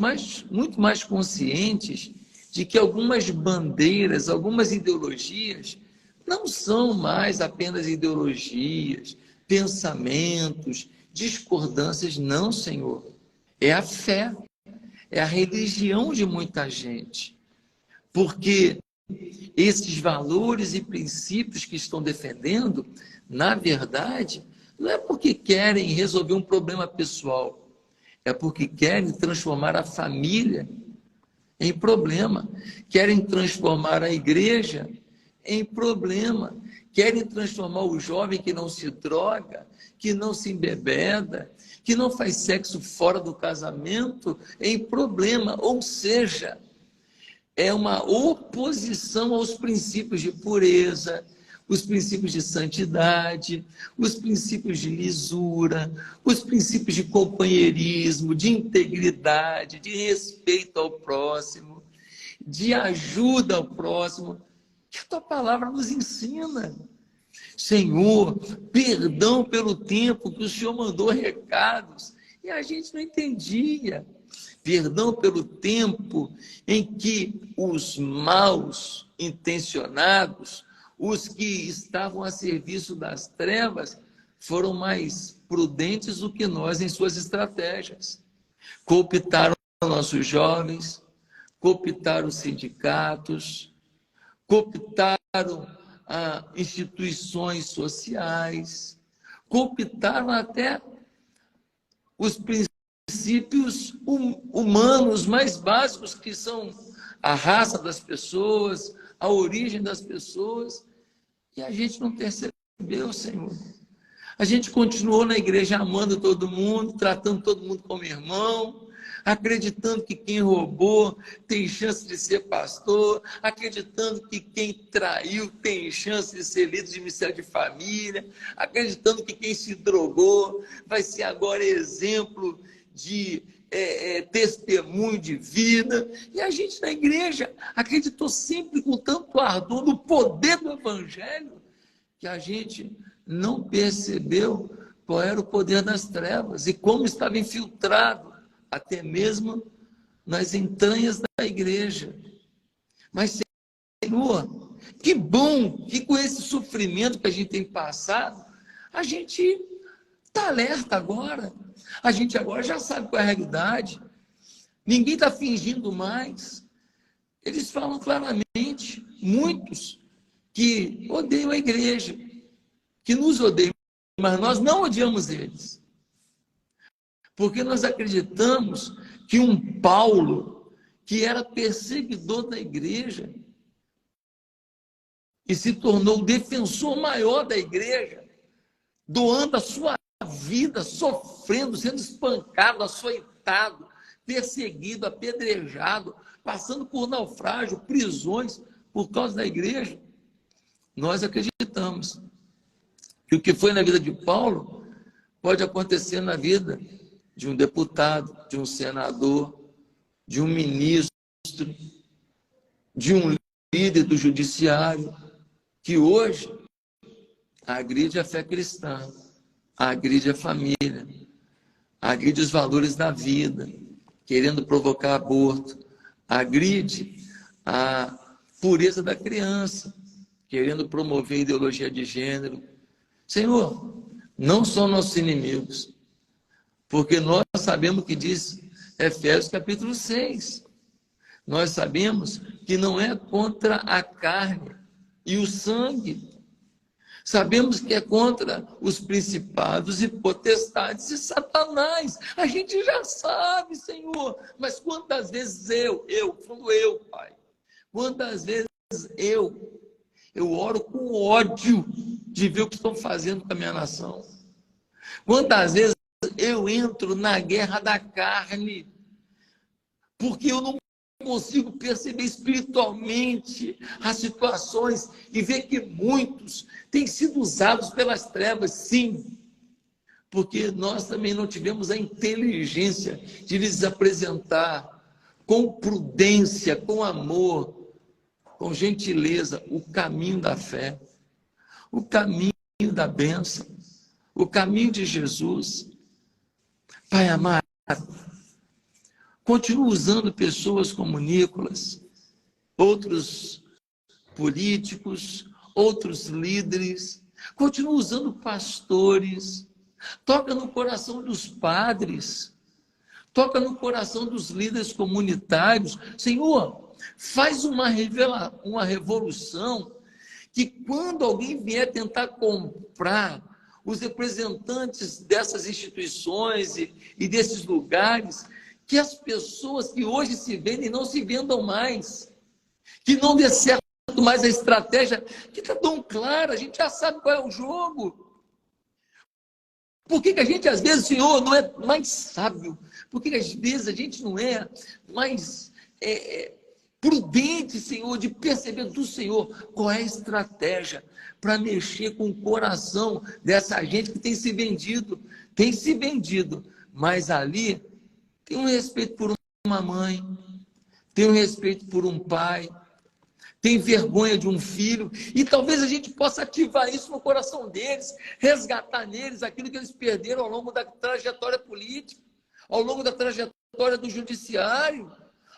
muito mais conscientes de que algumas bandeiras, algumas ideologias, não são mais apenas ideologias, pensamentos, discordâncias, não, Senhor. É a fé, é a religião de muita gente. Porque esses valores e princípios que estão defendendo, na verdade, não é porque querem resolver um problema pessoal, é porque querem transformar a família em problema, querem transformar a igreja em problema, querem transformar o jovem que não se droga, que não se embebeda, que não faz sexo fora do casamento em problema, ou seja, é uma oposição aos princípios de pureza, os princípios de santidade, os princípios de lisura, os princípios de companheirismo, de integridade, de respeito ao próximo, de ajuda ao próximo, que a tua palavra nos ensina. Senhor, perdão pelo tempo que o Senhor mandou recados e a gente não entendia. Perdão pelo tempo em que os maus intencionados, Os que estavam a serviço das trevas foram mais prudentes do que nós em suas estratégias. Cooptaram nossos jovens, cooptaram os sindicatos, cooptaram instituições sociais, cooptaram até os princípios humanos mais básicos, que são a raça das pessoas, a origem das pessoas, e a gente não percebeu, Senhor. A gente continuou na igreja amando todo mundo, tratando todo mundo como irmão, acreditando que quem roubou tem chance de ser pastor, acreditando que quem traiu tem chance de ser líder de ministério de família, acreditando que quem se drogou vai ser agora exemplo de testemunho de vida. E a gente na igreja acreditou sempre com tanto ardor no poder do evangelho, que a gente não percebeu qual era o poder das trevas e como estava infiltrado até mesmo nas entranhas da igreja. Mas, Senhor, que bom que com esse sofrimento que a gente tem passado, a gente está alerta agora. A gente agora já sabe qual é a realidade. Ninguém está fingindo mais. Eles falam claramente, muitos, que odeiam a igreja, que nos odeiam, mas nós não odiamos eles. Porque nós acreditamos que um Paulo, que era perseguidor da igreja, e se tornou o defensor maior da igreja, doando a sua vida, sofrendo, sendo espancado, açoitado, perseguido, apedrejado, passando por naufrágio, prisões, por causa da igreja. Nós acreditamos que o que foi na vida de Paulo pode acontecer na vida de um deputado, de um senador, de um ministro, de um líder do judiciário, que hoje agride a fé cristã, agride a família, agride os valores da vida, querendo provocar aborto, agride a pureza da criança, querendo promover ideologia de gênero. Senhor, não são nossos inimigos, porque nós sabemos que diz Efésios capítulo 6. Nós sabemos que não é contra a carne e o sangue. Sabemos que é contra os principados e potestades e Satanás. A gente já sabe, Senhor. Mas quantas vezes eu, Pai, quantas vezes eu oro com ódio de ver o que estão fazendo com a minha nação. Quantas vezes eu entro na guerra da carne, porque eu não consigo perceber espiritualmente as situações e ver que muitos têm sido usados pelas trevas, sim, porque nós também não tivemos a inteligência de lhes apresentar com prudência, com amor, com gentileza, o caminho da fé, o caminho da bênção, o caminho de Jesus. Pai amado, continua usando pessoas como Nicolas, outros políticos, outros líderes, continua usando pastores, toca no coração dos padres, toca no coração dos líderes comunitários. Senhor, faz uma revolução, que quando alguém vier tentar comprar os representantes dessas instituições e desses lugares, que as pessoas que hoje se vendem não se vendam mais, que não dê certo mais a estratégia, que está tão clara, a gente já sabe qual é o jogo. Por que a gente, às vezes, Senhor, não é mais sábio? Por que às vezes a gente não é mais prudente, Senhor, de perceber do Senhor qual é a estratégia para mexer com o coração dessa gente que tem se vendido, mas ali tem um respeito por uma mãe, tem um respeito por um pai, tem vergonha de um filho, e talvez a gente possa ativar isso no coração deles, resgatar neles aquilo que eles perderam ao longo da trajetória política, ao longo da trajetória do judiciário,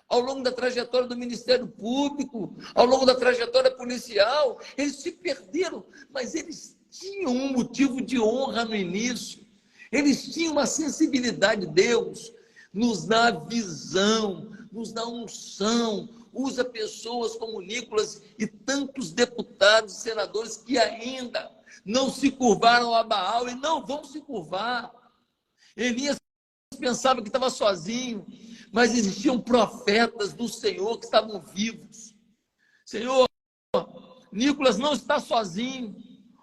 ao longo da trajetória do Ministério Público, ao longo da trajetória policial. Eles se perderam, mas eles tinham um motivo de honra no início. Eles tinham uma sensibilidade. Deus nos dá visão, nos dá unção, usa pessoas como Nicolas e tantos deputados e senadores que ainda não se curvaram a Baal e não vão se curvar. Elias pensava que estava sozinho, mas existiam profetas do Senhor que estavam vivos. Senhor, Nicolas não está sozinho,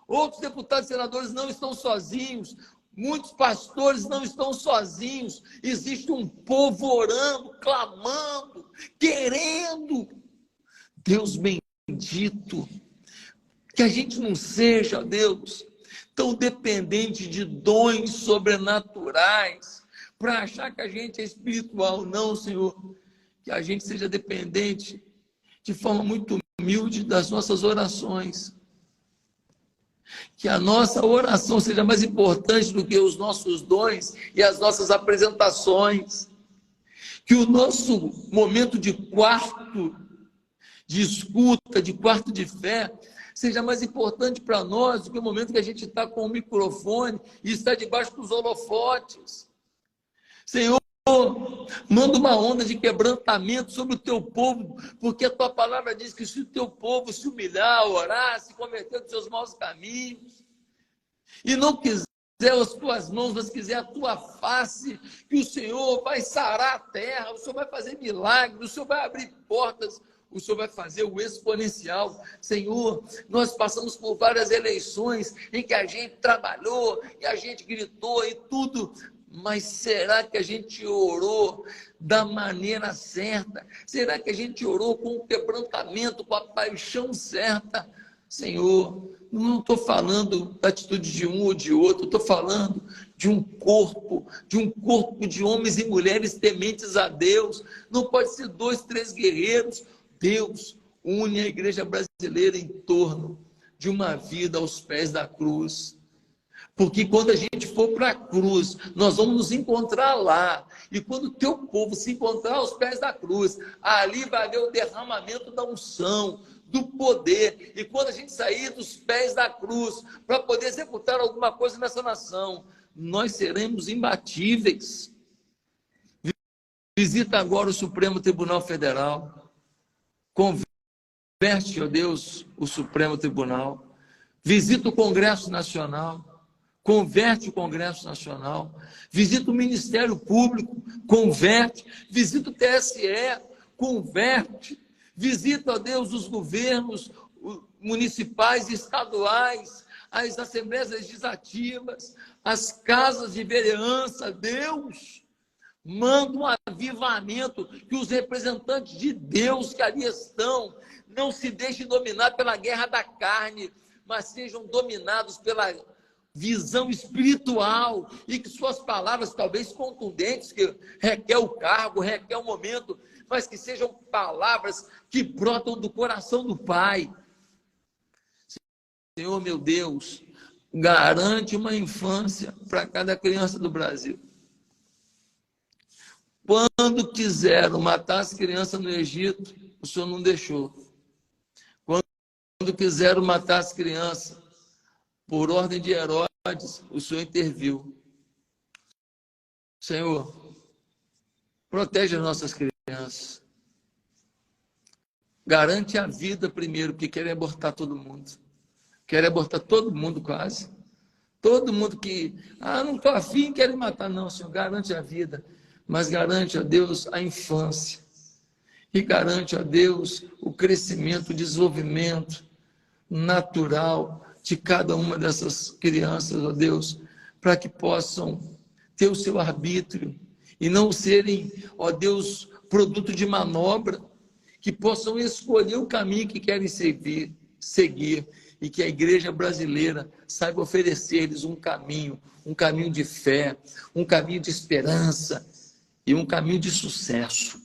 outros deputados e senadores não estão sozinhos, muitos pastores não estão sozinhos, existe um povo orando, clamando, querendo. Deus bendito, que a gente não seja, ó Deus, tão dependente de dons sobrenaturais, para achar que a gente é espiritual. Não, Senhor, que a gente seja dependente de forma muito humilde das nossas orações. Que a nossa oração seja mais importante do que os nossos dons e as nossas apresentações. Que o nosso momento de quarto, de escuta, de quarto de fé, seja mais importante para nós do que o momento que a gente está com o microfone e está debaixo dos holofotes. Senhor, manda uma onda de quebrantamento sobre o teu povo, porque a tua palavra diz que se o teu povo se humilhar, orar, se converter dos seus maus caminhos, e não quiser as tuas mãos, mas quiser a tua face, que o Senhor vai sarar a terra, o Senhor vai fazer milagres, o Senhor vai abrir portas, o Senhor vai fazer o exponencial. Senhor, nós passamos por várias eleições em que a gente trabalhou, e a gente gritou e tudo. Mas será que a gente orou da maneira certa? Será que a gente orou com o quebrantamento, com a paixão certa? Senhor, não estou falando da atitude de um ou de outro, estou falando de um corpo de homens e mulheres tementes a Deus. Não pode ser 2, 3 guerreiros. Deus une a igreja brasileira em torno de uma vida aos pés da cruz. Porque quando a gente for para a cruz, nós vamos nos encontrar lá. E quando o teu povo se encontrar aos pés da cruz, ali vai haver o derramamento da unção, do poder. E quando a gente sair dos pés da cruz para poder executar alguma coisa nessa nação, nós seremos imbatíveis. Visita agora o Supremo Tribunal Federal. Converte, ó Deus, o Supremo Tribunal. Visita o Congresso Nacional. Converte o Congresso Nacional, visita o Ministério Público, converte, visita o TSE, converte, visita, ó Deus, os governos municipais e estaduais, as assembleias legislativas, as casas de vereança. Deus, manda um avivamento, que os representantes de Deus que ali estão não se deixem dominar pela guerra da carne, mas sejam dominados pela visão espiritual, e que suas palavras, talvez contundentes, que requer o cargo, requer o momento, mas que sejam palavras que brotam do coração do Pai. Senhor, meu Deus, garante uma infância para cada criança do Brasil. Quando quiseram matar as crianças no Egito, o Senhor não deixou. Quando quiseram matar as crianças por ordem de Herodes, o Senhor interviu. Senhor, protege as nossas crianças. Garante a vida primeiro, porque querem abortar todo mundo. Querem abortar todo mundo quase. Todo mundo que, não estou afim, querem matar. Não, Senhor, garante a vida. Mas garante a Deus a infância. E garante a Deus o crescimento, o desenvolvimento natural de cada uma dessas crianças, ó Deus, para que possam ter o seu arbítrio e não serem, ó Deus, produto de manobra, que possam escolher o caminho que querem seguir, e que a igreja brasileira saiba oferecer-lhes um caminho de fé, um caminho de esperança e um caminho de sucesso.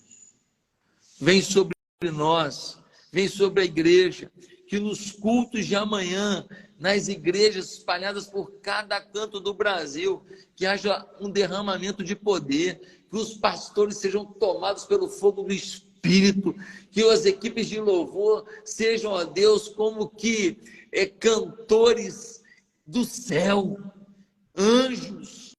Vem sobre nós, vem sobre a igreja, que nos cultos de amanhã, nas igrejas espalhadas por cada canto do Brasil, que haja um derramamento de poder, que os pastores sejam tomados pelo fogo do Espírito, espírito, que as equipes de louvor sejam, ó Deus, como que cantores do céu, anjos,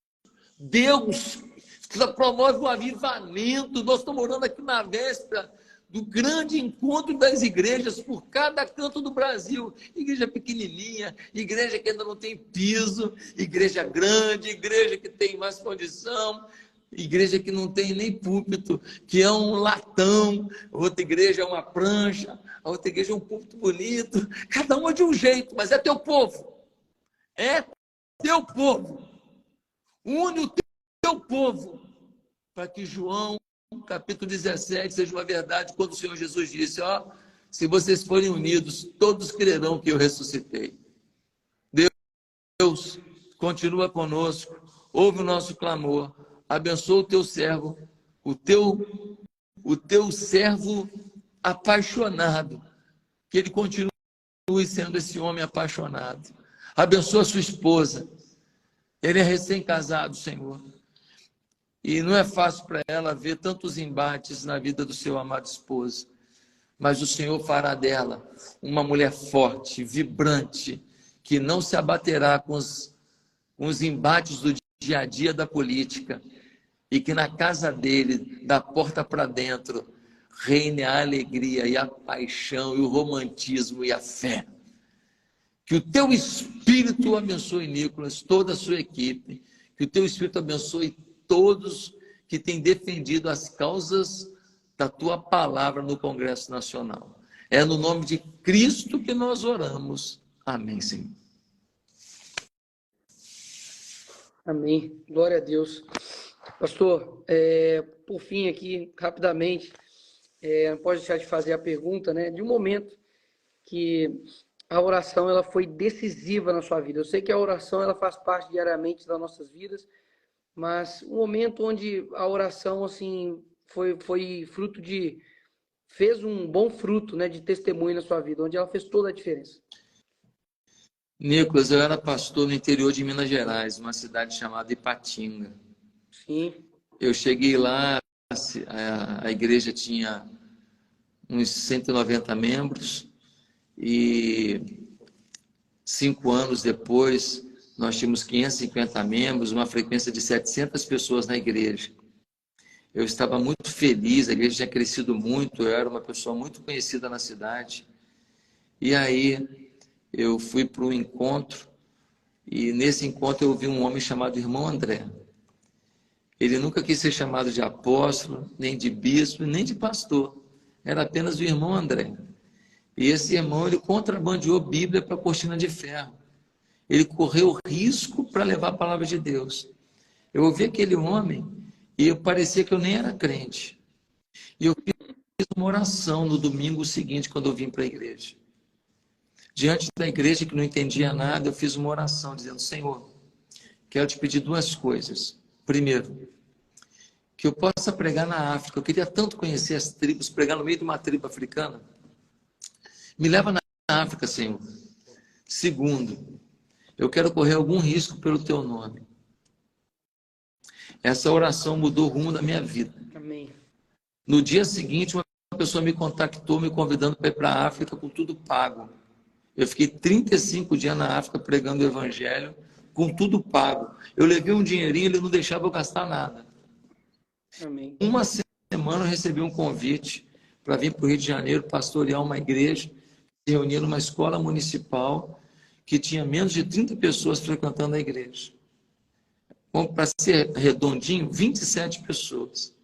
Deus que promove o avivamento. Nós estamos orando aqui na véspera do grande encontro das igrejas por cada canto do Brasil. Igreja pequenininha, igreja que ainda não tem piso, igreja grande, igreja que tem mais condição, igreja que não tem nem púlpito, que é um latão, outra igreja é uma prancha, a outra igreja é um púlpito bonito, cada uma de um jeito, mas é teu povo. É teu povo. Une o teu povo para que João capítulo 17 seja uma verdade, quando o Senhor Jesus disse, ó, se vocês forem unidos, todos crerão que eu ressuscitei. Deus continua conosco, ouve o nosso clamor, abençoa o teu servo, o teu servo apaixonado, que ele continue sendo esse homem apaixonado. Abençoa a sua esposa, ele é recém-casado, Senhor. E não é fácil para ela ver tantos embates na vida do seu amado esposo. Mas o Senhor fará dela uma mulher forte, vibrante, que não se abaterá com os embates do dia a dia da política. E que na casa dele, da porta para dentro, reine a alegria e a paixão e o romantismo e a fé. Que o teu Espírito abençoe, Nicolas, toda a sua equipe. Que o teu Espírito abençoe todos que têm defendido as causas da tua palavra no Congresso Nacional. É no nome de Cristo que nós oramos. Amém, Senhor. Amém. Glória a Deus. Pastor, por fim aqui, rapidamente, não pode deixar de fazer a pergunta, né? De um momento que a oração ela foi decisiva na sua vida. Eu sei que a oração ela faz parte diariamente das nossas vidas, mas um momento onde a oração assim foi fruto fez um bom fruto, né, de testemunho na sua vida, onde ela fez toda a diferença. Nicolas, eu era pastor no interior de Minas Gerais, uma cidade chamada Ipatinga. Sim. Eu cheguei lá, a igreja tinha uns 190 membros e 5 anos depois nós tínhamos 550 membros, uma frequência de 700 pessoas na igreja. Eu estava muito feliz, a igreja tinha crescido muito, eu era uma pessoa muito conhecida na cidade. E aí eu fui para um encontro, e nesse encontro eu ouvi um homem chamado Irmão André. Ele nunca quis ser chamado de apóstolo, nem de bispo, nem de pastor. Era apenas o Irmão André. E esse irmão, ele contrabandeou Bíblia para a cortina de ferro. Ele correu risco para levar a palavra de Deus. Eu ouvi aquele homem e eu parecia que eu nem era crente. E eu fiz uma oração no domingo seguinte, quando eu vim para a igreja. Diante da igreja que não entendia nada, eu fiz uma oração dizendo, Senhor, quero te pedir 2 coisas. Primeiro, que eu possa pregar na África. Eu queria tanto conhecer as tribos, pregar no meio de uma tribo africana. Me leva na África, Senhor. Segundo, eu quero correr algum risco pelo teu nome. Essa oração mudou o rumo da minha vida. Amém. No dia seguinte, uma pessoa me contactou, me convidando para ir para a África com tudo pago. Eu fiquei 35 dias na África pregando o evangelho, com tudo pago. Eu levei um dinheirinho, ele não deixava eu gastar nada. Amém. Uma semana eu recebi um convite para vir para o Rio de Janeiro pastorear uma igreja, se reunir numa escola municipal que tinha menos de 30 pessoas frequentando a igreja. Para ser redondinho, 27 pessoas.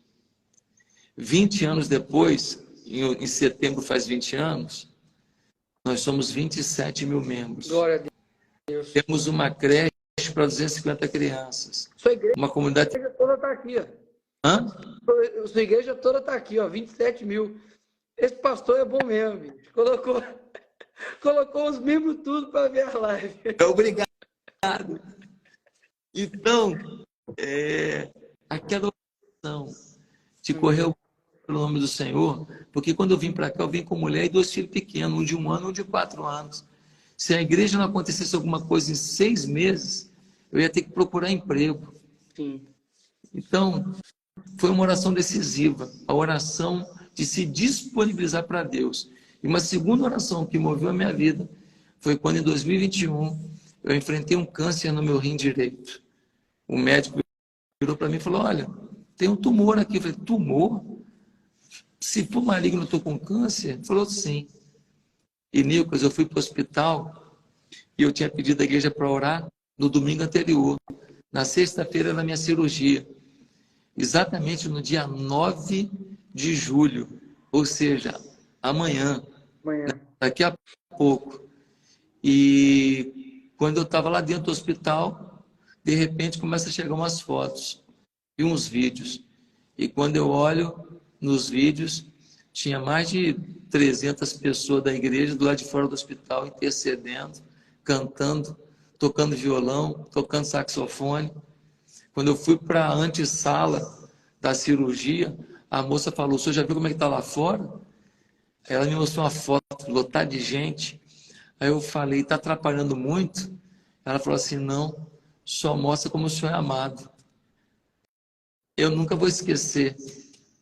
20 anos depois, em setembro faz 20 anos, nós somos 27 mil membros. Glória a Deus. Temos uma creche para 250 crianças. Sua igreja, uma comunidade toda está aqui, ó. Hã? Sua igreja toda está aqui, ó, 27 mil. Esse pastor é bom mesmo, bicho. Colocou os membros tudo para ver a live. Obrigado. Então, aquela oração de correr pelo nome do Senhor, porque quando eu vim para cá, eu vim com mulher e 2 filhos pequenos, um de 1 ano e um de 4 anos. Se a igreja não acontecesse alguma coisa em 6 meses, eu ia ter que procurar emprego. Sim. Então, foi uma oração decisiva. A oração de se disponibilizar para Deus. E uma segunda oração que moveu a minha vida foi quando, em 2021, eu enfrentei um câncer no meu rim direito. O médico virou para mim e falou: olha, tem um tumor aqui. Eu falei: tumor? Se for maligno, eu estou com câncer? Ele falou: sim. E, Nicolas, eu fui para o hospital e eu tinha pedido à igreja para orar no domingo anterior. Na sexta-feira, na minha cirurgia. Exatamente no dia 9 de julho. Ou seja, amanhã. Daqui a pouco. E quando eu estava lá dentro do hospital, de repente começa a chegar umas fotos e uns vídeos. E quando eu olho nos vídeos, tinha mais de 300 pessoas da igreja do lado de fora do hospital, intercedendo, cantando, tocando violão, tocando saxofone. Quando eu fui para a antessala da cirurgia, a moça falou: o senhor já viu como é que está lá fora? Ela me mostrou uma foto lotada de gente. Aí eu falei: está atrapalhando muito? Ela falou assim: não, só mostra como o senhor é amado. Eu nunca vou esquecer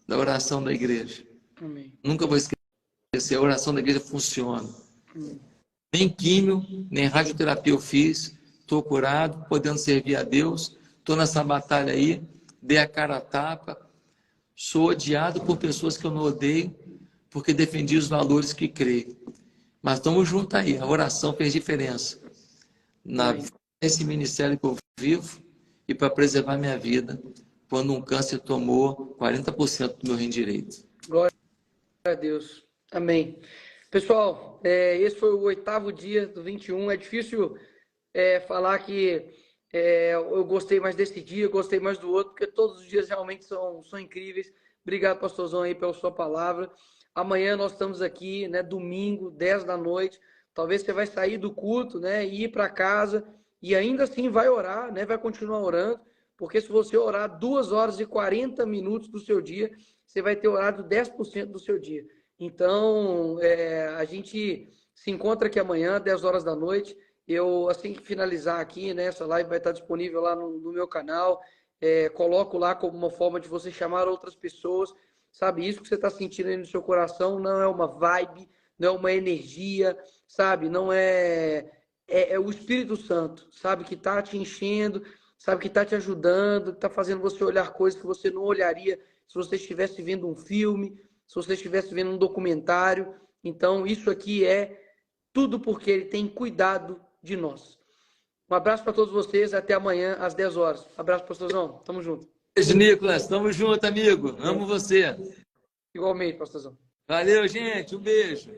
da oração da igreja. Amém. Nunca vou esquecer. A oração da igreja funciona. Amém. Nem químio, nem radioterapia eu fiz. Estou curado, podendo servir a Deus. Estou nessa batalha aí. Dei a cara a tapa. Sou odiado por pessoas que eu não odeio, porque defendi os valores que creio. Mas estamos juntos aí. A oração fez diferença nesse ministério que eu vivo e para preservar minha vida, quando um câncer tomou 40% do meu rim direito. Glória a Deus. Amém. Pessoal, esse foi o 8º dia do 21. É difícil falar que eu gostei mais desse dia, eu gostei mais do outro, porque todos os dias realmente são incríveis. Obrigado, pastorzão, aí pela sua palavra. Amanhã nós estamos aqui, né, domingo, 10 da noite. Talvez você vai sair do culto, né, e ir para casa e ainda assim vai orar, né, vai continuar orando, porque se você orar 2 horas e 40 minutos do seu dia, você vai ter orado 10% do seu dia. Então, a gente se encontra aqui amanhã, 10 horas da noite. Eu, assim que finalizar aqui, né, essa live vai estar disponível lá no meu canal. Coloco lá como uma forma de você chamar outras pessoas. Sabe, isso que você está sentindo aí no seu coração não é uma vibe, não é uma energia, sabe? Não é o Espírito Santo, sabe? Que está te enchendo, sabe? Que está te ajudando, está fazendo você olhar coisas que você não olharia se você estivesse vendo um filme, se você estivesse vendo um documentário. Então, isso aqui é tudo porque ele tem cuidado de nós. Um abraço para todos vocês, até amanhã às 10 horas. Abraço, pastorzão. Tamo junto. Beijo, Nicolas. Tamo junto, amigo. Amo você. Igualmente, pastorzão. Valeu, gente. Um beijo.